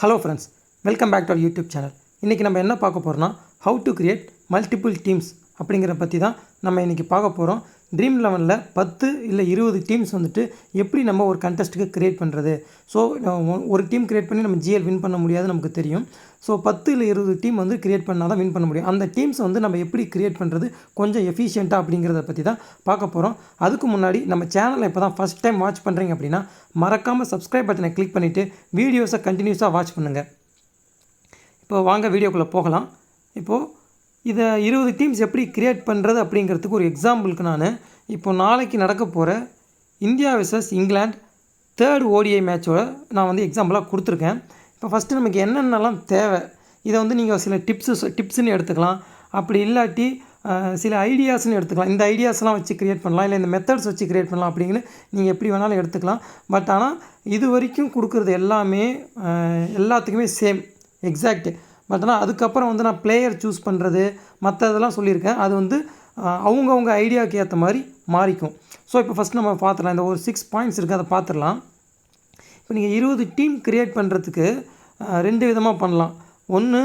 Hello friends, welcome back to our YouTube channel. இன்றைக்கி நம்ம என்ன பார்க்க போகிறோம்னா how to create multiple teams அப்படிங்கிற பற்றி தான் நம்ம இன்றைக்கி பார்க்க போகிறோம். ட்ரீம் 11ல் 10 இல்லை 20 டீம்ஸ் வந்துட்டு எப்படி நம்ம ஒரு கண்டெஸ்ட்டுக்கு க்ரியேட் பண்ணுறது. ஸோ ஒரு டீம் க்ரியேட் பண்ணி நம்ம ஜிஎல் வின் பண்ண முடியாது, நமக்கு தெரியும். ஸோ 10 இல்லை 20 டீம் வந்து க்ரியேட் பண்ணால் தான் வின் பண்ண முடியும். அந்த டீம்ஸ் வந்து நம்ம எப்படி க்ரியேட் பண்ணுறது கொஞ்சம் எஃபிஷியண்ட்டாக அப்படிங்கிறத பற்றி தான் பார்க்க போகிறோம். அதுக்கு முன்னாடி நம்ம சேனலை இப்போ தான் ஃபஸ்ட் டைம் வாட்ச் பண்ணுறீங்க அப்படின்னா மறக்காமல் சப்ஸ்கிரைப் பட்டனை கிளிக் பண்ணிவிட்டு வீடியோஸை கண்டினியூஸாக வாட்ச் பண்ணுங்கள். இப்போ வாங்க வீடியோக்குள்ளே போகலாம். இப்போது இதை 20 டீம்ஸ் எப்படி க்ரியேட் பண்ணுறது அப்படிங்கிறதுக்கு ஒரு எக்ஸாம்பிளுக்கு நான் இப்போ நாளைக்கு நடக்க போகிற India versus England 3rd ODI மேட்சோட நான் வந்து எக்ஸாம்பிளாக கொடுத்துருக்கேன். இப்போ ஃபஸ்ட்டு நமக்கு என்னென்னலாம் தேவை, இதை வந்து நீங்கள் சில டிப்ஸுன்னு எடுத்துக்கலாம், அப்படி இல்லாட்டி சில ஐடியாஸ்ன்னு எடுத்துக்கலாம். இந்த ஐடியாஸ்லாம் வச்சு க்ரியேட் பண்ணலாம், இல்லை இந்த மெத்தட்ஸ் வச்சு க்ரியேட் பண்ணலாம் அப்படின்னு நீங்கள் எப்படி வேணாலும் எடுத்துக்கலாம். பட் ஆனால் இது வரைக்கும் கொடுக்குறது எல்லாமே எல்லாத்துக்குமே சேம் எக்ஸாக்ட். பட் ஆனால் அதுக்கப்புறம் வந்து நான் பிளேயர் சூஸ் பண்ணுறது மற்றதெல்லாம் சொல்லியிருக்கேன். அது வந்து அவங்கவுங்க ஐடியாவுக்கு ஏற்ற மாதிரி மாறிக்கும். ஸோ இப்போ ஃபஸ்ட் நம்ம பார்த்துடலாம். இந்த ஒரு 6 பாயிண்ட்ஸ் இருக்குது, அதை பார்த்துடலாம். இப்போ நீங்கள் 20 டீம் க்ரியேட் பண்ணுறதுக்கு 2 விதமாக பண்ணலாம். ஒன்று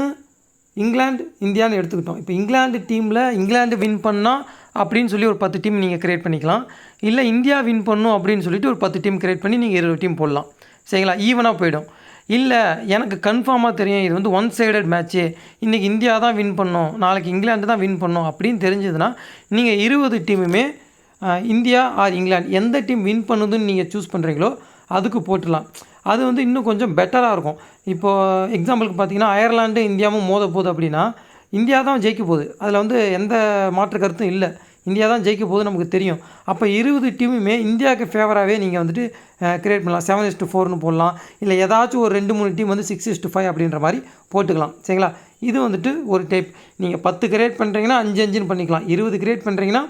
இங்கிலாந்து இந்தியான்னு எடுத்துக்கிட்டோம். இப்போ இங்கிலாந்து டீமில் இங்கிலாந்து வின் பண்ணால் அப்படின்னு சொல்லி ஒரு 10 டீம் நீங்கள் க்ரியேட் பண்ணிக்கலாம். இல்லை இந்தியா வின் பண்ணணும் அப்படின்னு சொல்லிட்டு ஒரு 10 டீம் க்ரியேட் பண்ணி நீங்கள் 20 டீம் போடலாம். சரிங்களா, ஈவனாக போயிடும். இல்லை எனக்கு கன்ஃபார்மாக தெரியும் இது வந்து ஒன் சைடட் மேட்ச்சு, இன்றைக்கி இந்தியா தான் வின் பண்ணோம், நாளைக்கு இங்கிலாந்து தான் வின் பண்ணோம் அப்படின்னு தெரிஞ்சதுன்னா நீங்கள் 20 டீமுமே இந்தியா ஆர் இங்கிலாந்து எந்த டீம் வின் பண்ணுதுன்னு நீங்கள் சூஸ் பண்ணுறீங்களோ அதுக்கு போட்டுடலாம். அது வந்து இன்னும் கொஞ்சம் பெட்டராக இருக்கும். இப்போது எக்ஸாம்பிளுக்கு பார்த்தீங்கன்னா அயர்லாண்டு இந்தியாவும் மோத போகுது அப்படின்னா இந்தியா தான் ஜெயிக்க போகுது, அதில் வந்து எந்த மாற்று கருத்தும் இல்லை. இந்தியா தான் ஜெயிக்க போகுது நமக்கு தெரியும். அப்போ 20 டீமுமே இந்தியாவுக்கு ஃபேவராகவே நீங்கள் வந்துட்டு க்ரியேட் பண்ணலாம். 7:4ன்னு போடலாம், இல்லை ஏதாச்சும் ஒரு 2-3 டீம் வந்து 6:5 அப்படின்ற மாதிரி போட்டுக்கலாம். சரிங்களா, இது வந்துட்டு ஒரு டைப். நீங்கள் 10 க்ரியேட் பண்ணுறீங்கன்னா 5-5ன்னு பண்ணிக்கலாம். 20 க்ரியேட் பண்ணுறீங்கன்னா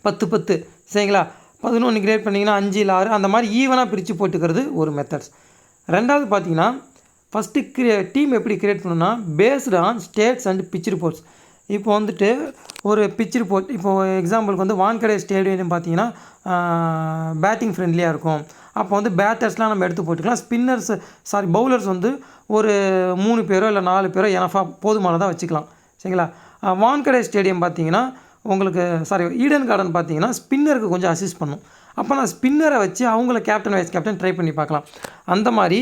10-10. சரிங்களா, 11 க்ரியேட் பண்ணிங்கன்னா 5 இல்லை 6, அந்த மாதிரி ஈவனாக பிரித்து போட்டுக்கிறது ஒரு மெத்தட்ஸ். ரெண்டாவது பார்த்தீங்கன்னா ஃபஸ்ட்டு டீம் எப்படி க்ரியேட் பண்ணணும்னா based on states and pitch reports. இப்போ வந்துட்டு ஒரு பிச் ரிப்போர்ட், இப்போது எக்ஸாம்பிளுக்கு வந்து வான்கடே ஸ்டேடியம் பார்த்தீங்கன்னா பேட்டிங் ஃப்ரெண்ட்லியாக இருக்கும். அப்போ வந்து பேட்டர்ஸ்லாம் நம்ம எடுத்து போட்டுக்கலாம். பவுலர்ஸ் வந்து ஒரு 3 பேரோ இல்லை 4 பேரோ எனஃபாக போதுமானதாக வச்சுக்கலாம். சரிங்களா, வான்கடே ஸ்டேடியம் பார்த்தீங்கன்னா உங்களுக்கு ஈடன் கார்டன் பார்த்தீங்கன்னா ஸ்பின்னருக்கு கொஞ்சம் அசிஸ்ட் பண்ணும். அப்போ நான் ஸ்பின்னரை வச்சு அவங்கள கேப்டன் வைஸ் கேப்டன் ட்ரை பண்ணி பார்க்கலாம். அந்த மாதிரி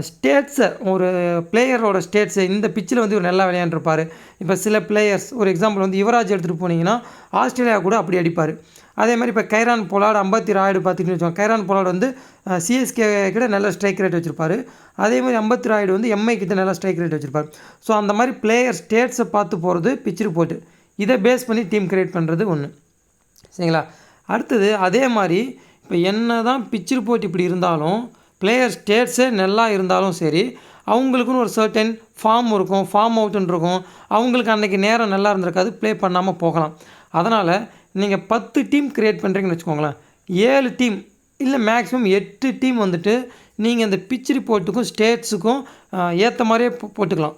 ஸ்டேட்ஸை ஒரு பிளேயரோட ஸ்டேட்ஸை இந்த பிச்சில் வந்து இவர் நல்லா விளையாண்டுருப்பார். இப்போ சில பிளேயர்ஸ் ஒரு எக்ஸாம்பிள் வந்து யுவராஜ் எடுத்துகிட்டு போனீங்கன்னா ஆஸ்திரேலியா கூட அப்படி அடிப்பார். அதே மாதிரி இப்போ கைரான் பொலார்டு, அம்பத்தி ராயுடு பார்த்துக்கிட்டு வச்சோம். கைரான் பொலார்டு வந்து சிஎஸ்கே கிட்ட நல்ல ஸ்ட்ரைக் ரேட் வச்சுருப்பார். அதே மாதிரி அம்பத்தி ராயுடு வந்து எம்ஐ கிட்ட நல்ல ஸ்ட்ரைக் ரேட் வச்சுருப்பார். ஸோ அந்த மாதிரி பிளேயர் ஸ்டேட்ஸை பார்த்து போகிறது பிச் ரிப்போர்ட்டு. இதை பேஸ் பண்ணி டீம் க்ரியேட் பண்ணுறது ஒன்று. சரிங்களா, அடுத்தது அதே மாதிரி இப்போ என்ன தான் பிச் ரிப்போர்ட் இப்படி இருந்தாலும் பிளேயர் ஸ்டேட்ஸே நல்லா இருந்தாலும் சரி, அவங்களுக்குன்னு ஒரு சர்டன் ஃபார்ம் இருக்கும், ஃபார்ம் அவுட்டுன்னு இருக்கும். அவங்களுக்கு அன்றைக்கி நேரம் நல்லா இருந்திருக்காது, ப்ளே பண்ணாமல் போகலாம். அதனால் நீங்கள் 10 டீம் க்ரியேட் பண்ணுறீங்கன்னு வச்சுக்கோங்களேன், 7 டீம் இல்லை மேக்ஸிமம் 8 டீம் வந்துட்டு நீங்கள் இந்த பிச் ரிப்போர்ட்டுக்கும் ஸ்டேட்ஸுக்கும் ஏற்ற மாதிரியே போட்டுக்கலாம்.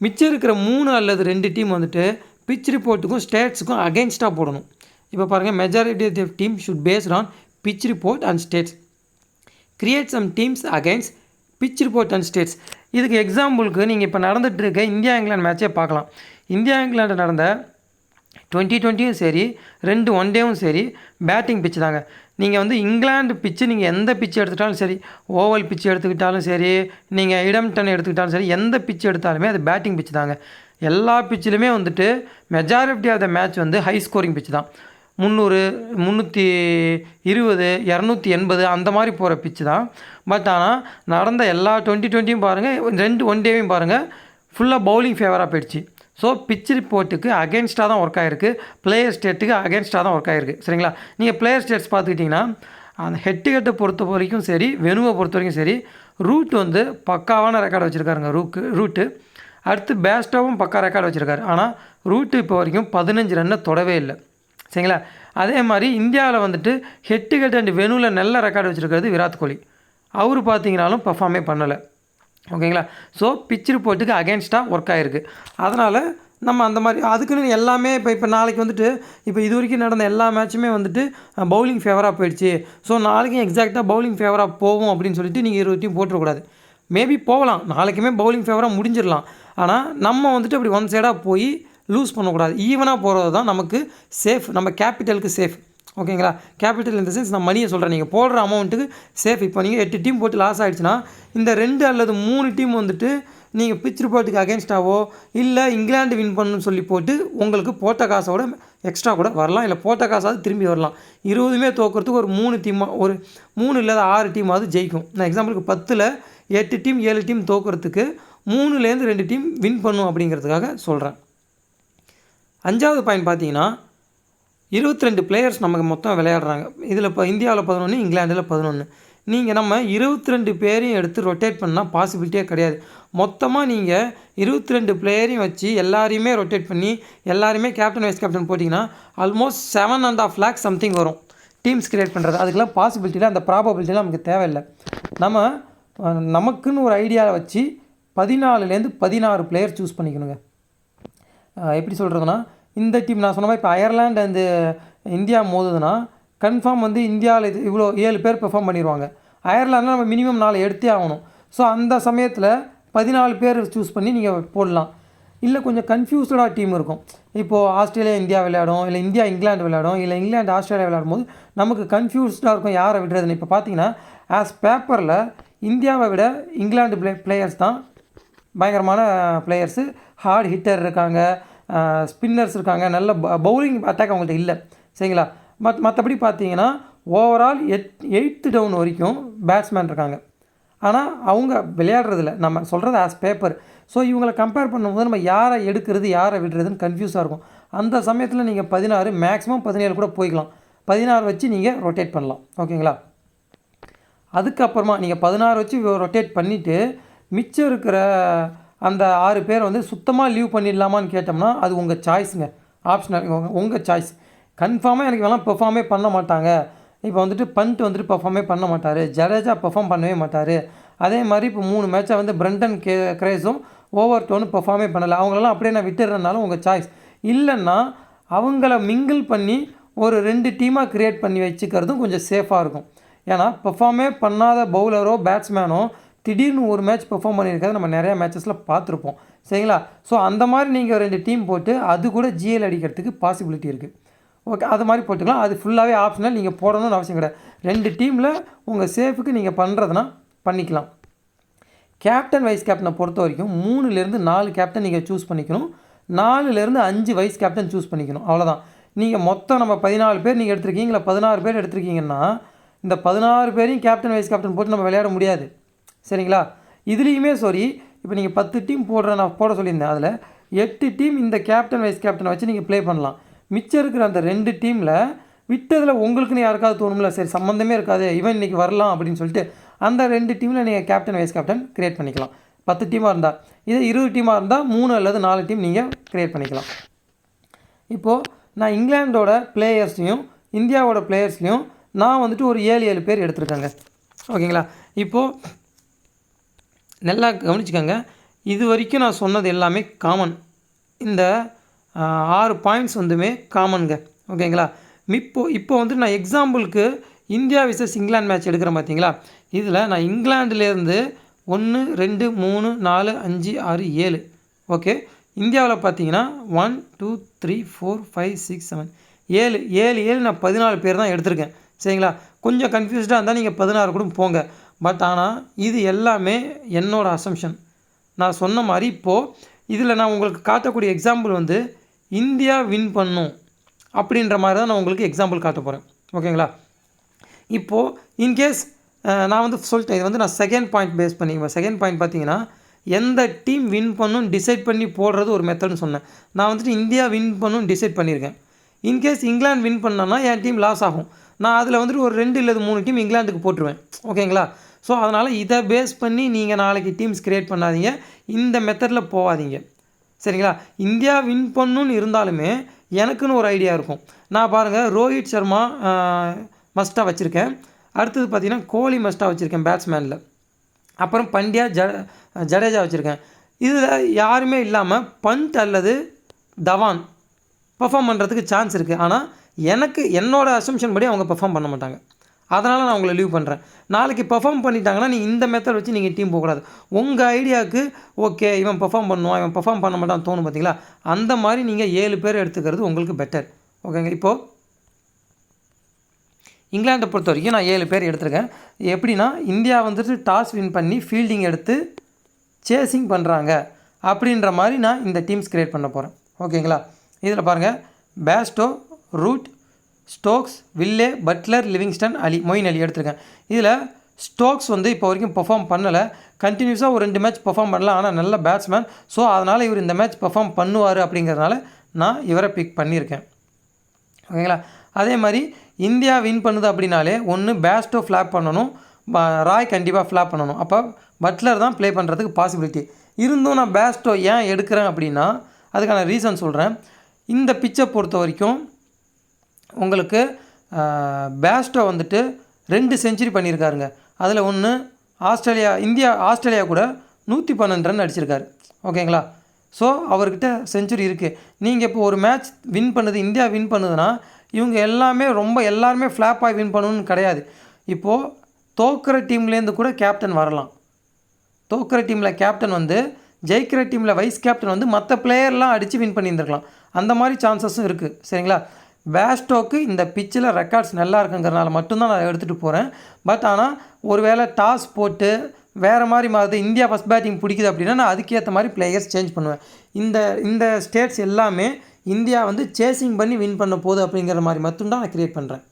மிச்சம் இருக்கிற 3 அல்லது 2 டீம் வந்துட்டு பிச் ரிப்போர்ட்டுக்கும் ஸ்டேட்ஸுக்கும் அகெயின்ஸ்டாக போடணும். இப்போ பாருங்கள், majority of the team should based on pitch report and stats. Create some teams against pitch report and stats. இதுக்கு எக்ஸாம்பிளுக்கு நீங்கள் இப்போ நடந்துகிட்டு இருக்க இந்தியா இங்கிலாந்து மேட்சே பார்க்கலாம். இந்தியா இங்கிலாண்டு நடந்த 2020யும் சரி 2 ஒன்டேவும் சரி பேட்டிங் பிச்சு தாங்க. நீங்கள் வந்து இங்கிலாந்து பிச்சு நீங்கள் எந்த பிச்சு எடுத்துக்கிட்டாலும் சரி, ஓவல் பிச்சு எடுத்துக்கிட்டாலும் சரி, நீங்கள் இடம்டன் எடுத்துக்கிட்டாலும் சரி, எந்த பிச்சு எடுத்தாலுமே அது பேட்டிங் பிச்சு தாங்க. எல்லா பிச்சிலுமே வந்துட்டு மெஜாரிட்டி ஆஃப் த மேட்ச் வந்து ஹை ஸ்கோரிங் பிச்சு தான். 300, 320, 280 அந்த மாதிரி போகிற பிச்சு தான். பட் ஆனால் நடந்த எல்லா 2020யும் பாருங்கள், 2 ஒன்டேவையும் பாருங்கள், ஃபுல்லாக பவுலிங் ஃபேவராக போயிடுச்சு. ஸோ பிச் ரிப்போர்ட்டுக்கு அகேன்ஸ்டாக தான் ஒர்க் ஆகிருக்கு, பிளேயர் ஸ்டேட்டுக்கு அகேன்ஸ்டாக தான் ஒர்க் ஆகிருக்கு. சரிங்களா, நீங்கள் பிளேயர் ஸ்டேட்ஸ் பார்த்துக்கிட்டிங்கன்னா அந்த ஹெட்டு பொறுத்த வரைக்கும் சரி, வெனுவை பொறுத்த வரைக்கும் சரி, ரூட் வந்து பக்காவான ரெக்கார்டு வச்சுருக்காருங்க. ரூட்டு அடுத்து பேஸ்டாவும் பக்கா ரெக்கார்டு வச்சுருக்காரு. ஆனால் ரூட்டு இப்போ வரைக்கும் 15 ரன்னை தொடவே இல்லை. சரிங்களா, அதே மாதிரி இந்தியாவில் வந்துட்டு ஹெட் அண்ட் வெனுவில் நல்ல ரெக்கார்டு வச்சுருக்கிறது விராட் கோலி. அவர் பார்த்தீங்கனாலும் பர்ஃபார்மே பண்ணலை. ஓகேங்களா, ஸோ பிச் ரிப்போர்ட்டுக்கு அகேன்ஸ்டாக ஒர்க் ஆகிருக்கு. அதனால் நம்ம அந்த மாதிரி அதுக்குன்னு எல்லாமே இப்போ நாளைக்கு வந்துட்டு இப்போ இது வரைக்கும் நடந்த எல்லா மேட்சுமே வந்துட்டு பவுலிங் ஃபேவராக போயிடுச்சு, ஸோ நாளைக்கும் எக்ஸாக்டாக பவுலிங் ஃபேவராக போகும் அப்படின்னு சொல்லிட்டு நீங்கள் 20 டீம் போட்டுறக்கூடாது. மேபி போகலாம், நாளைக்குமே பவுலிங் ஃபேவராக முடிஞ்சிடலாம். ஆனால் நம்ம வந்துட்டு அப்படி ஒன் சைடாக போய் லூஸ் பண்ணக்கூடாது. ஈவனாக போகிறது தான் நமக்கு சேஃப், நம்ம கேபிட்டலுக்கு சேஃப். ஓகேங்களா? கேபிட்டல் இந்த சென்ஸ் நான் மணியை சொல்கிறேன், நீங்கள் போடுற அமௌண்ட்டுக்கு சேஃப். இப்போ நீங்கள் 8 டீம் போட்டு லாஸ் ஆகிடுச்சுன்னா இந்த 2 அல்லது 3 டீம் வந்துட்டு நீங்கள் பிச் ரிப்போர்ட்டுக்கு அகேன்ஸ்டாவோ இல்லை இங்கிலாந்து வின் பண்ணணும்னு சொல்லி போட்டு உங்களுக்கு போட்ட காசோட எக்ஸ்ட்ரா கூட வரலாம், இல்லை போட்ட காசாவது திரும்பி வரலாம். 20மே தோக்கிறதுக்கு ஒரு 3 டீமாக, ஒரு 3 இல்லாத 6 டீமாவது ஜெயிக்கும். நான் எக்ஸாம்பிளுக்கு 10ல் 8 டீம் 7 டீம் தோக்கிறதுக்கு 3லேருந்து 2 டீம் வின் பண்ணும் அப்படிங்கிறதுக்காக சொல்கிறேன். 5வது பாயிண்ட் பார்த்தீங்கன்னா 22 பிளேயர்ஸ் நமக்கு மொத்தம் விளையாடுறாங்க. இதில் இப்போ இந்தியாவில் 11, இங்கிலாண்டில் 11. நீங்கள் நம்ம 22 பேரையும் எடுத்து ரொட்டேட் பண்ணால் பாசிபிலிட்டியே கிடையாது. மொத்தமாக நீங்கள் 22 பிளேயரையும் வச்சு எல்லாரையுமே ரொட்டேட் பண்ணி எல்லாருமே கேப்டன் வைஸ் கேப்டன் போட்டிங்கன்னா ஆல்மோஸ்ட் 7.5 lakhs சம்திங் வரும் டீம்ஸ் கிரியேட் பண்ணுறது. அதுக்கெல்லாம் பாசிபிலிட்டியில் அந்த ப்ராபபிலிட்டிலாம் நமக்கு தேவையில்லை. நம்ம நமக்குன்னு ஒரு ஐடியாவை வச்சு 14லேருந்து 16 பிளேயர் சூஸ் பண்ணிக்கணுங்க. எப்படி சொல்கிறதுனா, இந்த டீம் நான் சொன்ன மாதிரி இப்போ அயர்லாண்டு அண்டு இந்தியா மோதுதுன்னா கன்ஃபார்ம் வந்து இந்தியாவில் இது இவ்வளோ 7 பேர் பெர்ஃபார்ம் பண்ணிடுவாங்க. அயர்லாண்டில் நம்ம மினிமம் 4 எடுத்தே ஆகணும். ஸோ அந்த சமயத்தில் 14 பேர் சூஸ் பண்ணி நீங்கள் போடலாம். இல்லை கொஞ்சம் கன்ஃபியூஸ்டாக டீம் இருக்கும். இப்போது ஆஸ்திரேலியா இந்தியா விளையாடும், இல்லை இந்தியா இங்கிலாந்து விளையாடும், இல்லை இங்கிலாந்து ஆஸ்திரேலியா விளையாடும் போது நமக்கு கன்ஃபியூஸ்டாக இருக்கும் யாரை விடுறதுன்னு. இப்போ பார்த்தீங்கன்னா ஆஸ் பேப்பரில் இந்தியாவை விட இங்கிலாந்து பிளேயர்ஸ் தான் பயங்கரமான பிளேயர்ஸு. ஹார்ட் ஹிட்டர் இருக்காங்க, ஸ்பின்னர்ஸ் இருக்காங்க, நல்ல பவுலிங் அட்டாக் அவங்கள்ட்ட இல்லை. சரிங்களா? மற்றபடி பார்த்தீங்கன்னா ஓவரால் 8th டவுன் வரைக்கும் பேட்ஸ்மேன் இருக்காங்க. ஆனால் அவங்க விளையாடுறதில்ல, நம்ம சொல்கிறது ஆஸ் பேப்பர். ஸோ இவங்களை கம்பேர் பண்ணும்போது நம்ம யாரை எடுக்கிறது யாரை விடுறதுன்னு கன்ஃபியூஸாக இருக்கும். அந்த சமயத்தில் நீங்கள் 16 மேக்ஸிமம் 17 கூட போய்க்கலாம். 16 வச்சு நீங்கள் ரொட்டேட் பண்ணலாம். ஓகேங்களா? அதுக்கப்புறமா நீங்கள் 16 வச்சு ரொட்டேட் பண்ணிவிட்டு மிச்சம் இருக்கிற அந்த 6 பேர் வந்து சுத்தமாக லீவ் பண்ணிடலாமான்னு கேட்டோம்னா அது உங்கள் சாய்ஸுங்க, ஆப்ஷனல், உங்கள் சாய்ஸ். கன்ஃபார்மாக எனக்கு வேணால் பெர்ஃபார்மே பண்ண மாட்டாங்க. இப்போ வந்துட்டு பண்ட் வந்துட்டு பெர்ஃபார்மே பண்ண மாட்டார், ஜடேஜா பெர்ஃபார்ம் பண்ணவே மாட்டார். அதே மாதிரி இப்போ 3 மேட்சாக வந்து பிரண்டன் கிரேஸும் ஓவர்டோன்னு பெர்ஃபார்மே பண்ணலை. அவங்களெல்லாம் அப்படியே நான் விட்டுறதுனாலும் உங்கள் சாய்ஸ். இல்லைன்னா அவங்கள மிங்கிள் பண்ணி ஒரு 2 டீமாக க்ரியேட் பண்ணி வச்சுக்கிறதும் கொஞ்சம் சேஃபாக இருக்கும். ஏன்னா பெர்ஃபார்மே பண்ணாத பவுலரோ பேட்ஸ்மேனோ திடீர்னு ஒரு மேட்ச் பெர்ஃபார்ம் பண்ணியிருக்காது நம்ம நிறையா மேட்சஸில் பார்த்துருப்போம். சரிங்களா? ஸோ அந்த மாதிரி நீங்கள் 2 டீம் போட்டு அது கூட ஜிஎல் அடிக்கிறதுக்கு பாசிபிலிட்டி இருக்குது. ஓகே, அது மாதிரி போட்டுக்கலாம். அது ஃபுல்லாகவே ஆப்ஷனல், நீங்கள் போடணும்னு அவசியம் கிடையாது. 2 டீமில் உங்கள் சேஃபுக்கு நீங்கள் பண்ணுறதுனா பண்ணிக்கலாம். கேப்டன் வைஸ் கேப்டனை பொறுத்த வரைக்கும் 3லேருந்து 4 கேப்டன் நீங்கள் சூஸ் பண்ணிக்கணும். 4லேருந்து 5 வைஸ் கேப்டன் சூஸ் பண்ணிக்கணும். அவ்வளோதான். நீங்கள் மொத்தம் நம்ம 14 பேர் நீங்கள் எடுத்துருக்கீங்களா, 16 பேர் எடுத்துருக்கீங்கன்னா இந்த 16 பேரையும் கேப்டன் வைஸ் கேப்டன் போட்டு நம்ம விளையாட முடியாது. சரிங்களா? இதுலேயுமே சாரி, இப்போ நீங்கள் 10 டீம் நான் போட சொல்லியிருந்தேன். அதில் 8 டீம் இந்த கேப்டன் வைஸ் கேப்டனை வச்சு நீங்கள் ப்ளே பண்ணலாம். மிச்சம் இருக்கிற அந்த 2 டீமில் விட்டதில் உங்களுக்குன்னு யாருக்காவது தோணும்ல, சரி சம்மந்தமே இருக்காது இவன் இன்றைக்கி வரலாம் அப்படின்னு சொல்லிட்டு அந்த 2 டீமில் நீங்கள் கேப்டன் வைஸ் கேப்டன் க்ரியேட் பண்ணிக்கலாம். 10 டீமாக இருந்தால். இதே 20 டீமாக இருந்தால் 3 அல்லது 4 டீம் நீங்கள் க்ரியேட் பண்ணிக்கலாம். இப்போது நான் இங்கிலாண்டோட பிளேயர்ஸ்லையும் இந்தியாவோட பிளேயர்ஸ்லையும் நான் வந்துட்டு ஒரு 7 பேர் எடுத்துருக்கேங்க. ஓகேங்களா? இப்போது நல்லா கவனிச்சுக்கோங்க. இது வரைக்கும் நான் சொன்னது எல்லாமே காமன். இந்த 6 பாயிண்ட்ஸ் வந்துமே காமனுங்க. ஓகேங்களா? இப்போ வந்துட்டு நான் எக்ஸாம்பிளுக்கு இந்தியா விசஸ் இங்கிலாந்து மேட்ச் எடுக்கிறேன் பார்த்தீங்களா? இதில் நான் இங்கிலாந்துலேருந்து 1 2 3 4 5 6 7. ஓகே, இந்தியாவில் பார்த்தீங்கன்னா 1 2 3 4 5 6 7 7 நான் 14 பேர் தான் எடுத்திருக்கேன். சரிங்களா? கொஞ்சம் கன்ஃபியூஸ்டாக இருந்தால் நீங்கள் 16 கூட போங்க. பட் ஆனால் இது எல்லாமே என்னோடய அசம்ஷன். நான் சொன்ன மாதிரி இப்போது இதில் நான் உங்களுக்கு காட்டக்கூடிய எக்ஸாம்பிள் வந்து இந்தியா வின் பண்ணும் அப்படின்ற மாதிரி தான் நான் உங்களுக்கு எக்ஸாம்பிள் காட்ட போகிறேன். ஓகேங்களா? இப்போது இன்கேஸ் நான் வந்து சொல்லிட்டேன், இது வந்து நான் செகண்ட் பாயிண்ட் பேஸ் பண்ணிக்குவேன். செகண்ட் பாயிண்ட் பார்த்தீங்கன்னா எந்த டீம் வின் பண்ணும் டிசைட் பண்ணி போடுறது ஒரு மெத்தட்னு சொன்னேன். நான் வந்துட்டு இந்தியா வின் பண்ணும் டிசைட் பண்ணியிருக்கேன். இன்கேஸ் இங்கிலாந்து வின் பண்ணனா என் டீம் லாஸ் ஆகும். நான் அதில் வந்துட்டு ஒரு 2 இல்லை 3 டீம் இங்கிலாந்துக்கு போட்டுருவேன். ஓகேங்களா? ஸோ அதனால் இதை பேஸ் பண்ணி நீங்கள் நாளைக்கு டீம்ஸ் க்ரியேட் பண்ணாதீங்க, இந்த மெத்தடில் போகாதீங்க. சரிங்களா? இந்தியா வின் பண்ணுன்னு இருந்தாலுமே எனக்குன்னு ஒரு ஐடியா இருக்கும். நான் பாருங்கள், ரோஹித் சர்மா மஸ்ட்டாக வச்சுருக்கேன். அடுத்தது பார்த்திங்கன்னா கோலி மஸ்ட்டாக வச்சுருக்கேன் பேட்ஸ்மேனில். அப்புறம் பண்டியா ஜடேஜா வச்சுருக்கேன். இதில் யாருமே இல்லாமல் பண்ட் அல்லது தவான் பெர்ஃபார்ம் பண்ணுறதுக்கு சான்ஸ் இருக்குது. ஆனால் எனக்கு என்னோடய அசம்ஷன் படி அவங்க பெர்ஃபார்ம் பண்ண மாட்டாங்க. அதனால் நான் உங்களை லீவ் பண்ணுறேன். நாளைக்கு பெர்ஃபார்ம் பண்ணிட்டாங்கன்னா நீ இந்த மெத்தட் வச்சு நீங்கள் டீம் போகக்கூடாது. உங்கள் ஐடியாவுக்கு ஓகே இவன் பெர்ஃபார்ம் பண்ணுவான், இவன் பெர்ஃபார்ம் பண்ண மாட்டான் தோணும் பார்த்தீங்களா, அந்த மாதிரி நீங்கள் 7 பேர் எடுத்துக்கிறது உங்களுக்கு பெட்டர். ஓகேங்க. இப்போது இங்கிலாண்டை பொறுத்த வரைக்கும் நான் 7 பேர் எடுத்திருக்கேன். எப்படின்னா இந்தியா வந்துட்டு டாஸ் வின் பண்ணி ஃபீல்டிங் எடுத்து சேசிங் பண்ணுறாங்க அப்படின்ற மாதிரி நான் இந்த டீம்ஸ் க்ரியேட் பண்ண போகிறேன். ஓகேங்களா. இதில் பாருங்கள், Bairstow, Root, Stokes, Willey, Buttler, Livingstone, Moeen Ali எடுத்திருக்கேன். இதில் ஸ்டோக்ஸ் வந்து இப்போ வரைக்கும் பெர்ஃபார்ம் பண்ணலை, கண்டினியூஸாக ஒரு 2 மேட்ச் பெர்ஃபார்ம் பண்ணலாம், ஆனால் நல்ல பேட்ஸ்மேன். ஸோ அதனால் இவர் இந்த மேட்ச் பெர்ஃபார்ம் பண்ணுவார் அப்படிங்கிறதுனால நான் இவரை பிக் பண்ணியிருக்கேன். ஓகேங்களா. அதே மாதிரி இந்தியா வின் பண்ணுது அப்படின்னாலே ஒன்று பேஸ்டோ ஃப்ளாப் பண்ணணும், ராய் கண்டிப்பாக ஃப்ளாப் பண்ணணும். அப்போ பட்லர் தான் ப்ளே பண்ணுறதுக்கு பாசிபிலிட்டி இருந்தும் நான் பேஸ்டோ ஏன் எடுக்கிறேன் அப்படின்னா அதுக்கான ரீசன் சொல்கிறேன். இந்த பிச்சை பொறுத்த வரைக்கும் உங்களுக்கு பேஸ்டோ வந்துட்டு 2 செஞ்சுரி பண்ணியிருக்காருங்க. அதில் ஒன்று ஆஸ்திரேலியா கூட 112 ரன் அடிச்சிருக்காரு. ஓகேங்களா. ஸோ அவர்கிட்ட செஞ்சுரி இருக்குது. நீங்கள் இப்போ ஒரு மேட்ச் வின் பண்ணுது, இந்தியா வின் பண்ணுதுன்னா இவங்க எல்லாருமே ஃப்ளாப் ஆகி வின் பண்ணணும்னு கிடையாது. இப்போது தோக்கிற டீம்லேருந்து கூட கேப்டன் வரலாம். தோக்கிற டீமில் கேப்டன் வந்து ஜெயிக்கிற டீமில் வைஸ் கேப்டன் வந்து மற்ற பிளேயர்லாம் அடித்து வின் பண்ணியிருந்துருக்கலாம். அந்த மாதிரி சான்சஸும் இருக்குது. சரிங்களா. பேஸ்டோக்கு இந்த பிச்சில் ரெக்கார்ட்ஸ் நல்லா இருக்குங்கிறனால மட்டும்தான் நான் எடுத்துகிட்டு போகிறேன். பட் ஆனால் ஒரு வேளை டாஸ் போட்டு வேறு மாதிரி மாறுது, இந்தியா ஃபஸ்ட் பேட்டிங் பிடிக்குது அப்படின்னா நான் அதுக்கேற்ற மாதிரி பிளேயர்ஸ் சேஞ்ச் பண்ணுவேன். இந்த ஸ்டேட்ஸ் எல்லாமே இந்தியா வந்து சேசிங் பண்ணி வின் பண்ண போகுது அப்படிங்கிற மாதிரி மட்டும்தான் நான் க்ரியேட் பண்ணுறேன்.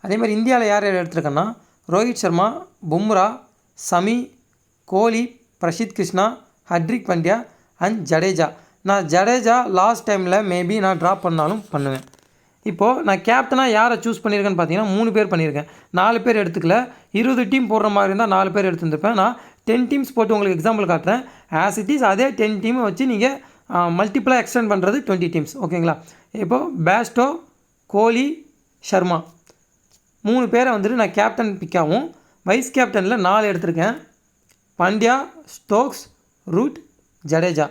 அதே மாதிரி இந்தியாவில் யார் எடுத்திருக்கேன்னா ரோஹித் சர்மா, பும்ரா, சமி, கோலி, பிரசித் கிருஷ்ணா, ஹர்திக் பாண்டியா அண்ட் ஜடேஜா. நான் ஜடேஜா லாஸ்ட் டைமில் மேபி நான் ட்ராப் பண்ணாலும் பண்ணுவேன். இப்போது நான் கேப்டனாக யாரை சூஸ் பண்ணியிருக்கேன்னு பார்த்தீங்கன்னா 3 பேர் பண்ணியிருக்கேன். 4 பேர் எடுத்துக்கல. 20 டீம் போடுற மாதிரி இருந்தால் 4 பேர் எடுத்துருப்பேன். நான் 10 டீம்ஸ் போட்டு உங்களுக்கு எக்ஸாம்பிள் காட்டுறேன். ஆஸ் இட் இஸ் அதே 10 டீமை வச்சு நீங்கள் மல்டிப்ளாக எக்ஸ்டெண்ட் பண்ணுறது 20 டீம்ஸ். ஓகேங்களா. இப்போது பேஸ்டோ, கோலி, சர்மா 3 பேரை வந்துட்டு நான் கேப்டன் பிக்காகவும் வைஸ் கேப்டனில் 4 எடுத்திருக்கேன். பாண்டியா, ஸ்டோக்ஸ், ரூட், ஜடேஜா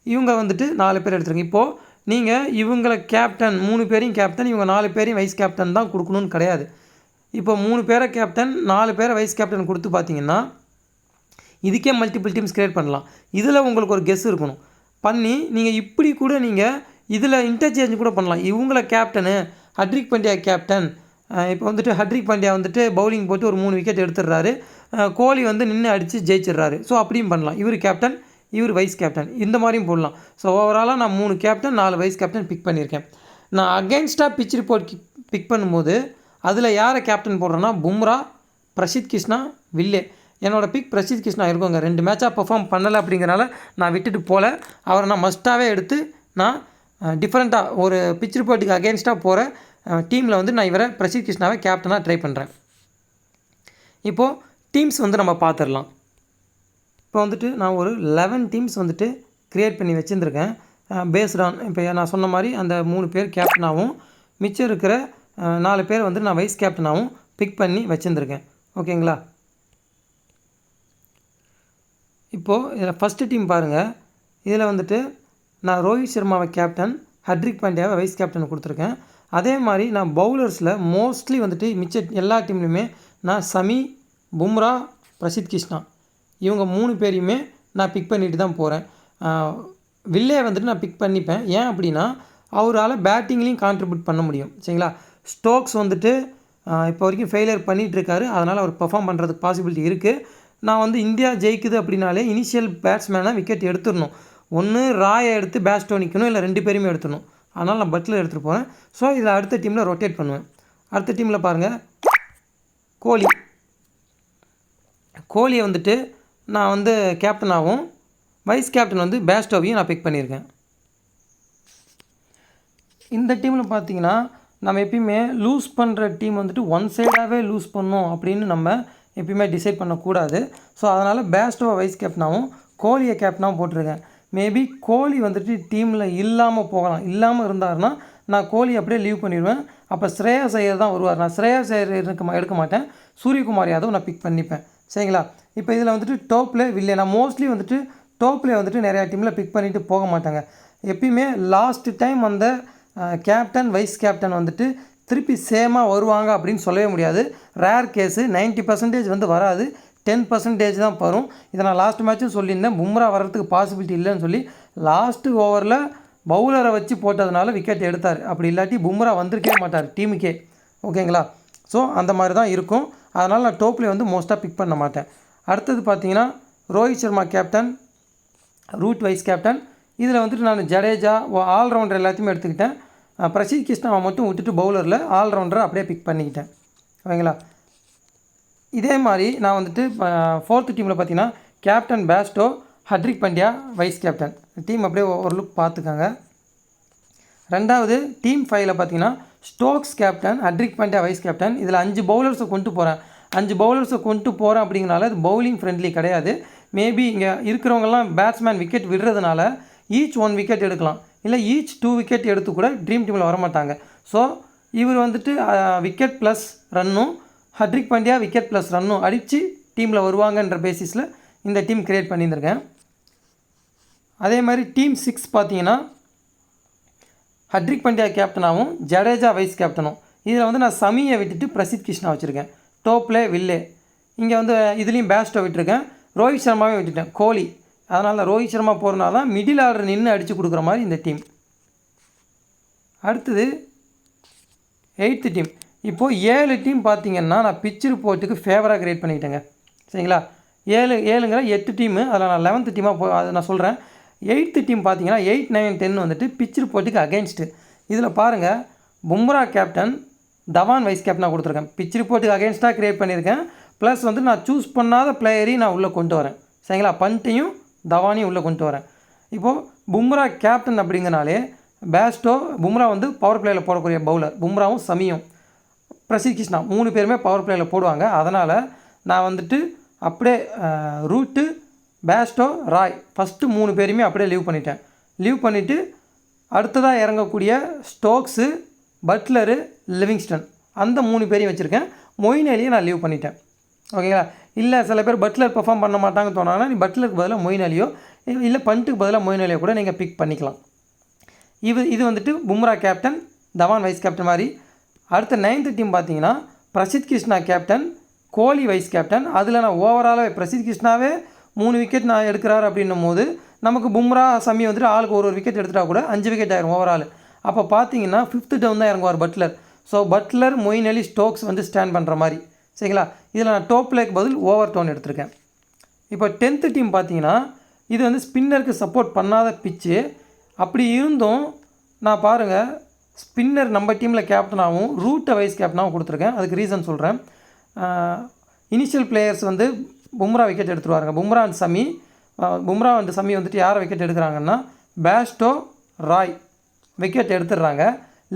இவங்க வந்துட்டு 4 பேர் எடுத்துருக்கேன். இப்போது நீங்கள் இவங்களை கேப்டன் 3 பேரையும் கேப்டன், இவங்க 4 பேரையும் வைஸ் கேப்டன் தான் கொடுக்கணும்னு கிடையாது. இப்போ 3 பேரை கேப்டன் 4 பேரை வைஸ் கேப்டன் கொடுத்து பார்த்தீங்கன்னா இதுக்கே மல்டிபிள் டீம்ஸ் க்ரியேட் பண்ணலாம். இதில் உங்களுக்கு ஒரு கெஸ் இருக்கணும் பண்ணி நீங்கள் இப்படி கூட நீங்கள் இதில் இன்டர்சேஞ்ச் கூட பண்ணலாம். இவங்கள கேப்டனு ஹர்திக் பாண்டியா கேப்டன், இப்போ வந்துட்டு ஹர்திக் பாண்டியா வந்துட்டு பவுலிங் போட்டு ஒரு 3 விக்கெட் எடுத்துடுறாரு, கோலி வந்து நின்று அடித்து ஜெயிச்சிடுறாரு. ஸோ அப்படியும் பண்ணலாம். இவர் கேப்டன், இவர் வைஸ் கேப்டன், இந்த மாதிரியும் போடலாம். ஸோ ஓவராலாக நான் 3 கேப்டன் 4 வைஸ் கேப்டன் பிக் பண்ணியிருக்கேன். நான் அகெயின்ஸ்டாக பிச் ரிப்போர்ட் பிக் பண்ணும்போது அதில் யாரை கேப்டன் போடுறேன்னா பும்ரா, பிரசித் கிருஷ்ணா, வில்லே. என்னோடய பிக் பிரசித் கிருஷ்ணா இருக்குங்க. 2 மேட்சாக பெர்ஃபார்ம் பண்ணலை அப்படிங்கிறனால நான் விட்டுட்டு போகல. அவரை நான் மஸ்ட்டாகவே எடுத்து நான் டிஃப்ரெண்ட்டாக ஒரு பிச் ரிப்போர்ட்டுக்கு அகெயின்ஸ்டாக போகிற டீமில் வந்து நான் இவரை பிரசித் கிருஷ்ணாவை கேப்டனாக ட்ரை பண்ணுறேன். இப்போது டீம்ஸ் வந்து நம்ம பார்த்துடலாம். இப்போ வந்துட்டு நான் ஒரு 11 டீம்ஸ் வந்துட்டு க்ரியேட் பண்ணி வச்சுருந்துருக்கேன். பேஸ்ட் ஆன் இப்போ நான் சொன்ன மாதிரி அந்த 3 பேர் கேப்டனாகவும் மிச்சம் இருக்கிற 4 பேர் வந்து நான் வைஸ் கேப்டனாகவும் பிக் பண்ணி வச்சுருந்துருக்கேன். ஓகேங்களா. இப்போது இதில் ஃபஸ்ட்டு டீம் பாருங்கள். இதில் வந்துட்டு நான் ரோஹித் சர்மாவை கேப்டன், ஹர்திக் பாண்டியாவை வைஸ் கேப்டன் கொடுத்துருக்கேன். அதே மாதிரி நான் பவுலர்ஸில் மோஸ்ட்லி வந்துட்டு மிச்ச எல்லா டீம்லையுமே நான் சமி, பும்ரா, பிரசித் கிருஷ்ணா இவங்க 3 பேரையுமே நான் பிக் பண்ணிட்டு தான் போகிறேன். வில்லே வந்துட்டு நான் பிக் பண்ணிப்பேன். ஏன் அப்படின்னா அவரால் பேட்டிங்லேயும் கான்ட்ரிபியூட் பண்ண முடியும். சரிங்களா. ஸ்டோக்ஸ் வந்துட்டு இப்போ வரைக்கும் ஃபெயிலியர் பண்ணிகிட்ருக்காரு, அதனால் அவர் பெர்ஃபார்ம் பண்ணுறதுக்கு பாசிபிலிட்டி இருக்குது. நான் வந்து இந்தியா ஜெயிக்குது அப்படின்னாலே இனிஷியல் பேட்ஸ்மேனாக விக்கெட் எடுத்துடணும். ஒன்று ராயை எடுத்து பேஸ்டோ நிற்கணும், இல்லை 2 பேரையுமே எடுத்துடணும். அதனால் நான் பட்லர் எடுத்துகிட்டு போகிறேன். ஸோ இதில் அடுத்த டீமில் ரொட்டேட் பண்ணுவேன். அடுத்த டீமில் பாருங்கள் கோலியை வந்துட்டு நான் வந்து கேப்டனாகவும் வைஸ் கேப்டன் வந்து பேஸ்டோவையும் நான் பிக் பண்ணியிருக்கேன். இந்த டீமில் பார்த்தீங்கன்னா நம்ம எப்பயுமே லூஸ் பண்ணுற டீம் வந்துட்டு ஒன் சைடாகவே லூஸ் பண்ணோம் அப்படின்னு நம்ம எப்பயுமே டிசைட் பண்ணக்கூடாது. ஸோ அதனால் பேஸ்டோவை வைஸ் கேப்டனாகவும் கோலியை கேப்டனாகவும் போட்டிருக்கேன். மேபி கோலி வந்துட்டு டீமில் இல்லாமல் போகலாம். இல்லாமல் இருந்தாருன்னா நான் கோலி அப்படியே லீவ் பண்ணிடுவேன். அப்போ ஸ்ரேயாஸ் ஐயர் தான் வருவார். நான் ஸ்ரேயாஸ் ஐயர் எடுக்க மாட்டேன். சூரியகுமார் யாதவ் நான் பிக் பண்ணிப்பேன். சரிங்களா. இப்போ இதில் வந்துட்டு டோப்பில் வில்லே. நான் மோஸ்ட்லி வந்துட்டு டோப்பில் வந்துட்டு நிறையா டீமில் பிக் பண்ணிவிட்டு போக மாட்டாங்க. எப்பயுமே லாஸ்ட் டைம் வந்த கேப்டன் வைஸ் கேப்டன் வந்துட்டு திருப்பி சேமாக வருவாங்க அப்படின்னு சொல்லவே முடியாது. ரேர் கேஸு 90% வந்து வராது, 10% தான் வரும். இதை நான் லாஸ்ட் மேட்ச்சும் சொல்லியிருந்தேன், பும்ரா வர்றதுக்கு பாசிபிலிட்டி இல்லைன்னு சொல்லி. லாஸ்ட்டு ஓவரில் பவுலரை வச்சு போட்டதுனால விக்கெட் எடுத்தார். அப்படி இல்லாட்டி பும்ரா வந்திருக்கவே மாட்டார் டீமுக்கே. ஓகேங்களா? ஸோ அந்த மாதிரி தான் இருக்கும். அதனால் நான் டோப்லேயே வந்து மோஸ்ட்டாக பிக் பண்ண மாட்டேன். அடுத்தது பார்த்தீங்கன்னா Rohit Sharma captain, Root vice captain. இதில் வந்துட்டு நான் ஜடேஜா ஆல்ரவுண்டர் எல்லாத்தையுமே எடுத்துக்கிட்டேன். பிரசித் கிருஷ்ணாவை மட்டும் விட்டுட்டு பவுலரில் ஆல்ரவுண்டரை அப்படியே பிக் பண்ணிக்கிட்டேன். ஓகேங்களா? இதே மாதிரி நான் வந்துட்டு 4th டீமில் பார்த்தீங்கன்னா captain Bairstow, Hardik Pandya vice captain. Team அப்படியே ஒரு லுக் பார்த்துக்கோங்க. ரெண்டாவது டீம் 5ல் பார்த்தீங்கன்னா Stokes captain, Hardik Pandya wise captain. இதில் 5 பவுலர்ஸை கொண்டு போகிறேன். 5 பவுலர்ஸை கொண்டு போகிறேன் அப்படிங்கிறனால இது பவுலிங் ஃப்ரெண்ட்லி கிடையாது. மேபி இங்கே இருக்கிறவங்கலாம் பேட்ஸ்மேன் விக்கெட் விடுறதுனால ஈச் 1 விக்கெட் எடுக்கலாம், இல்லை ஈச் 2 விக்கெட் எடுத்து கூட ட்ரீம் டீமில் வரமாட்டாங்க. ஸோ இவர் வந்துட்டு விக்கெட் ப்ளஸ் ரன்னும், ஹர்திக் பாண்டியா விக்கெட் ப்ளஸ் ரன்னும் அடித்து டீமில் வருவாங்கன்ற பேசிஸில் இந்த டீம் க்ரியேட் பண்ணியிருந்திருக்கேன். அதே மாதிரி டீம் 6 பார்த்தீங்கன்னா ஹர்திக் பாண்டியா கேப்டனாகவும் ஜடேஜா வைஸ் கேப்டனும். இதில் வந்து நான் சமியை விட்டுட்டு பிரசித் கிருஷ்ணா வச்சுருக்கேன். டோப்லே வில்லே. இங்கே வந்து இதுலேயும் பேஸ்டோ விட்டுருக்கேன், ரோஹித் சர்மாவே விட்டுட்டேன், கோலி. அதனால் ரோஹித் சர்மா போகிறனால தான் மிடில் ஆர்டர் நின்று அடித்து கொடுக்குற மாதிரி இந்த டீம். அடுத்தது 8th டீம். இப்போது 7 டீம் பார்த்திங்கன்னா நான் பிச் ரிப்போர்ட்டுக்கு ஃபேவராக கிரியேட் பண்ணிக்கிட்டேங்க. சரிங்களா? 7ங்கிற 8 டீமு, அதில் நான் 11th டீமாக அதை நான் சொல்கிறேன். 8th டீம் பார்த்தீங்கன்னா 8, 9, 10 வந்துட்டு பிச் ரிப்போர்ட்டுக்கு அகெயின்ஸ்ட்டு. இதில் பாருங்கள், பும்ரா கேப்டன், தவான் வைஸ் கேப்டனாக கொடுத்துருக்கேன். பிச் ரிப்போர்ட்டுக்கு அகெயின்ஸ்டாக க்ரியேட் பண்ணியிருக்கேன். ப்ளஸ் வந்து நான் சூஸ் பண்ணாத பிளேயரையும் நான் உள்ளே கொண்டு வரேன். சரிங்களா? பண்ட்டையும் தவானையும் உள்ளே கொண்டு வரேன். இப்போது பும்ரா கேப்டன் அப்படிங்கிறனாலே பேஸ்டோ, பும்ரா வந்து பவர் பிளேயில் போடக்கூடிய பவுலர், பும்ராவும் சமியும், பிரசித் கிருஷ்ணா 3 பேருமே பவர் பிளேயில் போடுவாங்க. அதனால் நான் வந்துட்டு அப்படியே ரூட்டு, பேஸ்டோ, ராய் ஃபஸ்ட்டு 3 பேரையுமே அப்படியே லீவ் பண்ணிட்டேன். லீவ் பண்ணிவிட்டு அடுத்ததாக இறங்கக்கூடிய ஸ்டோக்ஸு, பட்லரு, லிவிங்ஸ்டன் அந்த 3 பேரையும் வச்சுருக்கேன். மொயின் அலியை நான் லீவ் பண்ணிட்டேன். ஓகேங்களா? இல்லை சில பேர் பட்லர் பெர்ஃபார்ம் பண்ண மாட்டாங்கன்னு தோணாங்கன்னா நீ பட்லருக்கு பதிலாக மொயின் அலியோ இல்லை பண்ட்டுக்கு பதிலாக மொயின் அலியோ கூட நீங்கள் பிக் பண்ணிக்கலாம். இது வந்துட்டு Bumrah captain, Dhawan vice captain மாதிரி. அடுத்த 9th டீம் பார்த்தீங்கன்னா பிரசித் கிருஷ்ணா கேப்டன், கோலி வைஸ் கேப்டன். அதில் நான் ஓவராலாக பிரசித் கிருஷ்ணாவே 3 விக்கெட் நான் எடுக்கிறாரு அப்படின்னும் போது நமக்கு பும்ரா, சமி வந்துட்டு ஆளுக்கு ஒரு விக்கெட் எடுத்துட்டா கூட 5 விக்கெட் ஆயிரும் ஓவரால். அப்போ பார்த்தீங்கன்னா 5th டவுன் தான் இறங்குவார் பட்லர். ஸோ பட்லர், மொயின் அலி, ஸ்டோக்ஸ் வந்து ஸ்டாண்ட் பண்ணுற மாதிரி. சரிங்களா? இதில் நான் டோப் பிளேக்கு பதில் ஓவர் டவுன் எடுத்திருக்கேன். இப்போ 10th டீம் பார்த்தீங்கன்னா இது வந்து ஸ்பின்னருக்கு சப்போர்ட் பண்ணாத பிச்சு. அப்படி இருந்தும் நான் பாருங்கள், ஸ்பின்னர் நம்ம டீமில் கேப்டனாகவும் ரூட்டை வைஸ் கேப்டனாகவும் கொடுத்துருக்கேன். அதுக்கு ரீசன் சொல்கிறேன். இனிஷியல் பிளேயர்ஸ் வந்து பும்ரா விக்கெட் எடுத்துருவாருங்க. பும்ரா அண்ட் சமி வந்துட்டு யாரை விக்கெட் எடுக்கிறாங்கன்னா பேஸ்டோ, ராய் விக்கெட் எடுத்துடுறாங்க.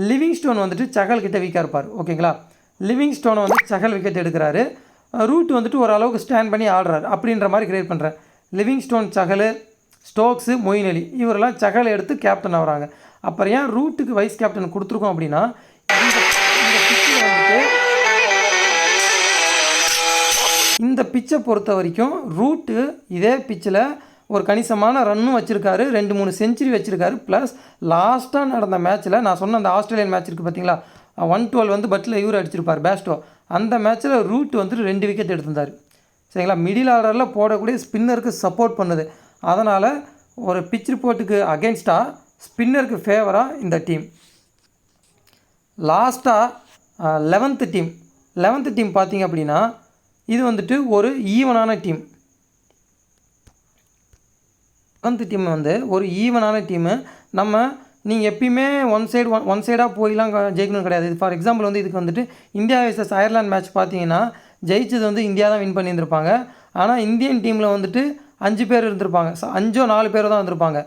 லிவிங்ஸ்டோன் வந்துட்டு சகல் கிட்ட வீக்காக இருப்பார். ஓகேங்களா? லிவிங்ஸ்டோனை வந்து சகல் விக்கெட் எடுக்கிறாரு. ரூட் வந்துட்டு ஓரளவுக்கு ஸ்டாண்ட் பண்ணி ஆடுறாரு அப்படின்ற மாதிரி கிரியேட் பண்ணுறேன். லிவிங்ஸ்டோன், சகல், ஸ்டோக்ஸு, மொயின் அலி இவரெல்லாம் சகல் எடுத்து கேப்டன் ஆகிறாங்க. அப்புறம் ஏன் ரூட்டுக்கு வைஸ் கேப்டன் கொடுத்துருக்கோம் அப்படின்னா இந்த பிச்சை பொறுத்த வரைக்கும் ரூட்டு இதே பிச்சில் ஒரு கணிசமான ரன்னும் வச்சுருக்காரு, 2-3 செஞ்சுரி வச்சுருக்காரு. ப்ளஸ் லாஸ்ட்டாக நடந்த மேட்ச்சில் நான் சொன்ன அந்த ஆஸ்திரேலியன் மேட்ச் இருக்குது பார்த்தீங்களா, 112 வந்து பட்டில் இவர் அடிச்சிருப்பார் பேஸ்டோ. அந்த மேட்ச்சில் ரூட் வந்துட்டு 2 விக்கெட் எடுத்திருந்தார். சரிங்களா? மிடில் ஆர்டரில் போடக்கூடிய ஸ்பின்னருக்கு சப்போர்ட் பண்ணுது. அதனால் ஒரு பிச் ரிப்போர்ட்டுக்கு அகெயின்ஸ்டாக ஸ்பின்னருக்கு ஃபேவராக இந்த டீம். லாஸ்ட்டாக 11th டீம் பார்த்தீங்க அப்படின்னா இது வந்துட்டு ஒரு ஈவனான டீம். 11th டீம் வந்து ஒரு ஈவனான டீமு. நீங்கள் எப்பயுமே ஒன் சைடாக போயெலாம் ஜெயிக்கணும் கிடையாது. இது ஃபார் எக்ஸாம்பிள் வந்து இதுக்கு வந்துட்டு இந்தியா வர்சஸ் அயர்லாந்து மேட்ச் பார்த்தீங்கன்னா ஜெயிச்சது வந்து இந்தியா தான் வின் பண்ணியிருந்திருப்பாங்க. ஆனால் இந்தியன் டீமில் வந்துட்டு 5 பேர் இருந்திருப்பாங்க, 4 பேர் தான் இருந்திருப்பாங்க.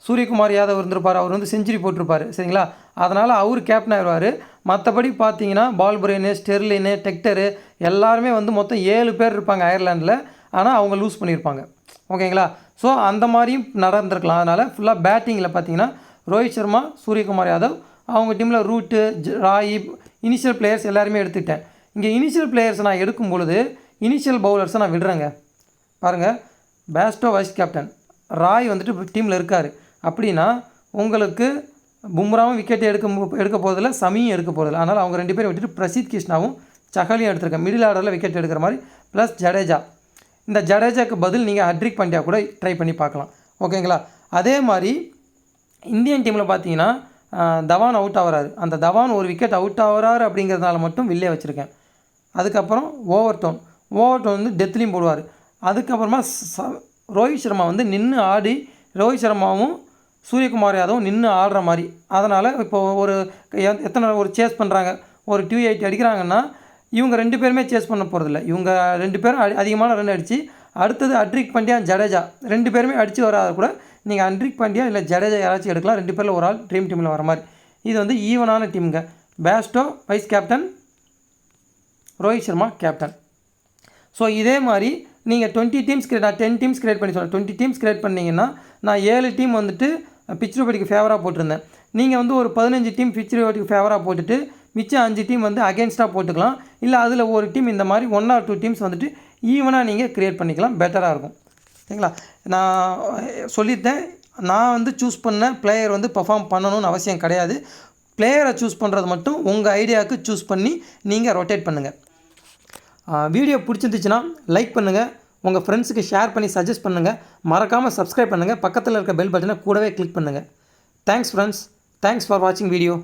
சூரியகுமார் யாதவ் இருந்திருப்பார், அவர் வந்து செஞ்சுரி போட்டிருப்பார். சரிங்களா? அதனால் அவர் கேப்டன் ஆயிடுவார். மற்றபடி பார்த்தீங்கன்னா பால்புரேனு, ஸ்டெர்லினு, டெக்டரு எல்லாருமே வந்து மொத்தம் 7 பேர் இருப்பாங்க அயர்லாண்டில். ஆனால் அவங்க லூஸ் பண்ணியிருப்பாங்க. ஓகேங்களா? ஸோ அந்த மாதிரியும் நடந்திருக்கலாம். அதனால் ஃபுல்லாக பேட்டிங்கில் பார்த்தீங்கன்னா ரோஹித் சர்மா, சூரியகுமார் யாதவ், அவங்க டீமில் ரூட்டு, ராய், இனிஷியல் பிளேயர்ஸ் எல்லாருமே எடுத்துக்கிட்டேன். இங்கே இனிஷியல் பிளேயர்ஸ் நான் எடுக்கும் பொழுது இனிஷியல் பவுலர்ஸை நான் விடுறேங்க. பாருங்கள், பேஸ்டோ வைஸ் கேப்டன், ராய் வந்துட்டு டீமில் இருக்கார். அப்படின்னா உங்களுக்கு பும்ராவும் விக்கெட் எடுக்க போகிறதில்ல, சமியும் எடுக்க போகிறதில்ல. அதனால் அவங்க 2 பேரும் விட்டுட்டு பிரசித் கிருஷ்ணாவும் சஹலையும் எடுத்திருக்கேன். மிடில் ஆர்டரில் விக்கெட் எடுக்கிற மாதிரி. ப்ளஸ் ஜடேஜா. இந்த ஜடேஜாக்கு பதில் நீங்கள் ஹர்திக் பாண்டியா கூட ட்ரை பண்ணி பார்க்கலாம். ஓகேங்களா? அதே மாதிரி இந்தியன் டீமில் பார்த்தீங்கன்னா தவான் அவுட் ஆகிறாரு. அந்த தவான் ஒரு விக்கெட் அவுட் ஆகிறாரு அப்படிங்கிறதுனால மட்டும் வில்லே வச்சுருக்கேன். அதுக்கப்புறம் ஓவர்டோன் வந்து டெத்லேயும் போடுவார். அதுக்கப்புறமா ரோஹித் சர்மா வந்து நின்று ஆடி, ரோஹித் சர்மாவும் சூரியகுமார் யாதவும் நின்று ஆடுற மாதிரி. அதனால் இப்போது ஒரு சேஸ் பண்ணுறாங்க, ஒரு 280 அடிக்கிறாங்கன்னா இவங்க 2 பேருமே சேஸ் பண்ண போகிறதில்ல. இவங்க 2 பேரும் அதிகமான ரன் அடித்து அடுத்தது ஹர்திக் பாண்டியா, ஜடேஜா 2 பேருமே அடித்து வராத கூட நீங்கள் ஹர்திக் பாண்டியா இல்லை ஜடேஜா யாராச்சும் எடுக்கலாம். 2 பேரில் ஒரு ஆள் ட்ரீம் டீமில் வர மாதிரி. இது வந்து ஈவனான டீமுங்க. Bairstow vice captain, Rohit Sharma captain. So இதே மாதிரி நீங்கள் 20 டீம்ஸ் நான் 10 டீம்ஸ் கிரியேட் பண்ணி சொன்னேன். 20 டீம்ஸ் கிரியேட் பண்ணிங்கன்னா நான் 7 டீம் வந்துட்டு பிச் ரிப்போர்ட்டுக்கு ஃபேவராக போட்டிருந்தேன். நீங்கள் வந்து ஒரு 15 டீம் பிச் ரிப்போர்ட்டுக்கு ஃபேவராக போட்டுட்டு மிச்சம் 5 டீம் வந்து அகேன்ஸ்டாக போட்டுக்கலாம். இல்லை அதில் ஒரு டீம் இந்த மாதிரி 1 or 2 டீம்ஸ் வந்துட்டு ஈவனாக நீங்கள் க்ரியேட் பண்ணிக்கலாம். பெட்டராக இருக்கும். சரிங்களா? நான் சொல்லியிருந்தேன், நான் வந்து சூஸ் பண்ண பிளேயர் வந்து பெர்ஃபார்ம் பண்ணணும்னு அவசியம் கிடையாது. பிளேயரை சூஸ் பண்ணுறது மட்டும் உங்கள் ஐடியாவுக்கு சூஸ் பண்ணி நீங்கள் ரொட்டேட் பண்ணுங்கள். வீடியோ பிடிச்சிருந்துச்சுன்னா லைக் பண்ணுங்கள், உங்கள் ஃப்ரெண்ட்ஸுக்கு ஷேர் பண்ணி சஜஸ்ட் பண்ணுங்கள். மறக்காமல் சப்ஸ்கிரைப் பண்ணுங்கள். பக்கத்தில் இருக்க பெல் பட்டனை கூடவே கிளிக் பண்ணுங்கள். Thanks friends. தேங்க்ஸ் ஃபார் வாட்சிங் வீடியோ.